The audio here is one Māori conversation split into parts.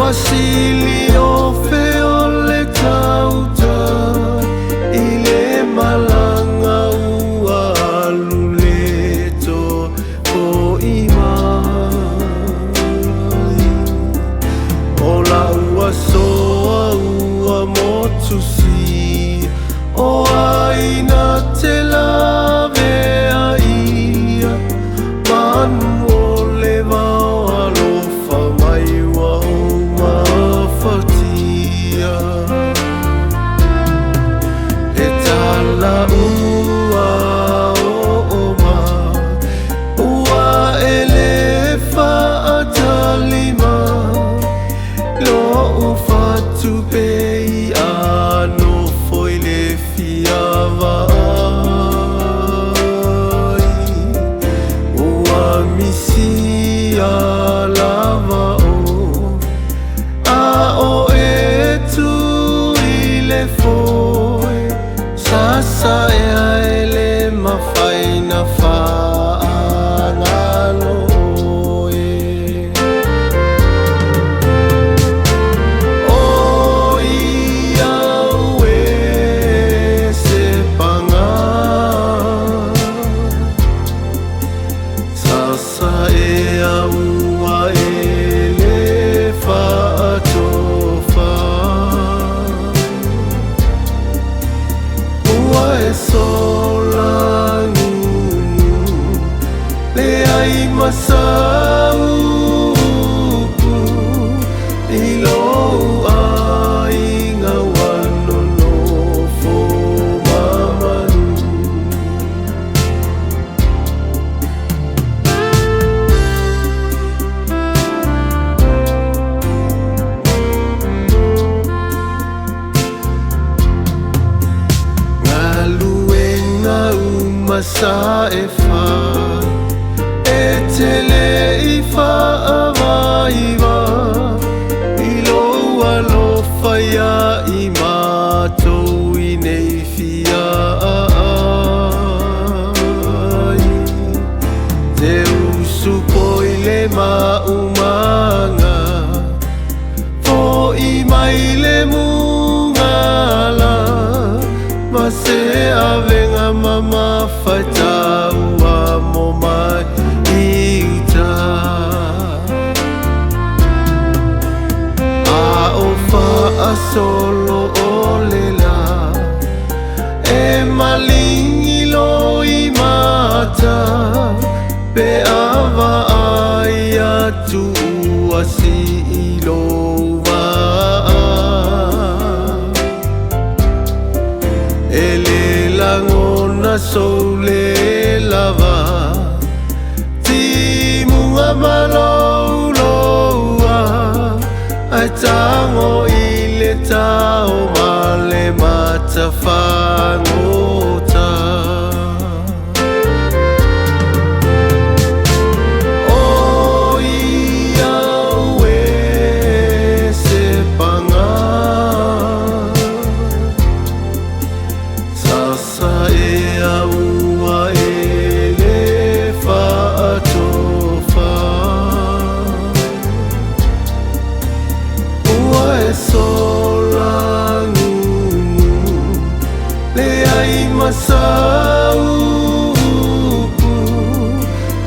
Wasili o feo le tauta I le malanga ua aluleto o I mai O la ua soa ua motusi O aina te lawe a ia Manu o le vao alofa mai wa o mafatia E tala ua o oma Ua elefa a talima Lo ufatu pei ano foi le fiava Ua misia lava o tu I le foi Sasa ea ele mawhaina whaangalo O ia ue se panga Sasa ea ua ele whaatofa Ua e solangu Le ai masaupu I lou ai ngā wano no fo mamanu Masa e whai E tele I whaawaiwa I loa lo whaia I mātou I nei whia ai Te usu poi le maumanga Fo I mai le mungala Ma se avenga mama whaitau a mo mai I uta A o wha solo o le la E malingi lo I mata Pe awa ai atu asi I lo Langona so le lava Ti munga maloloa Ai tango I le tao ma le mata whangota O ia ue se panga Sasa ea ua ele whaatofa Ua e solangu Le ai masaupu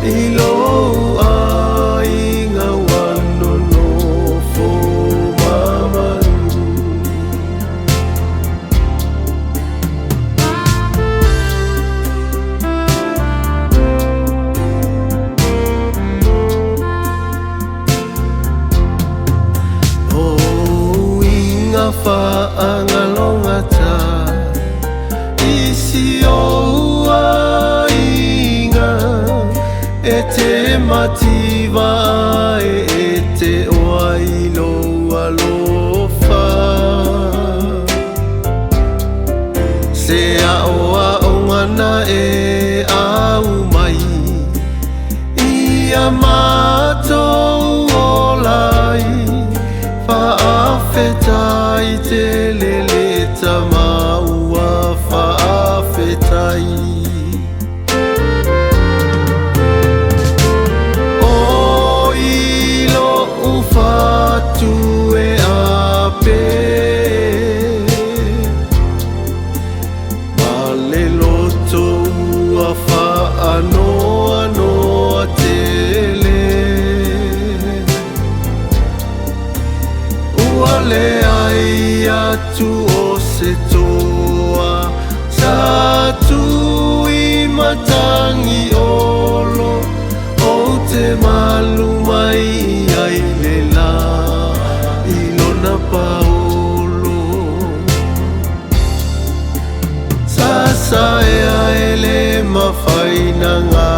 I lou ai ngā wano no fo mamanu Whaangalongata Isi o inga E te mativa E te oailo alofa Se aoa o ngana E au mai Ia mātou o lai Whaafetai te lele tama ua whaafetai O ilo ufatu pe ma le loto ua whaanoa noa tele ua le ai atu o se toa sa tui matangi olo o te malu mai ai le la ilona paolo Sasa ea ele mawhaina ngā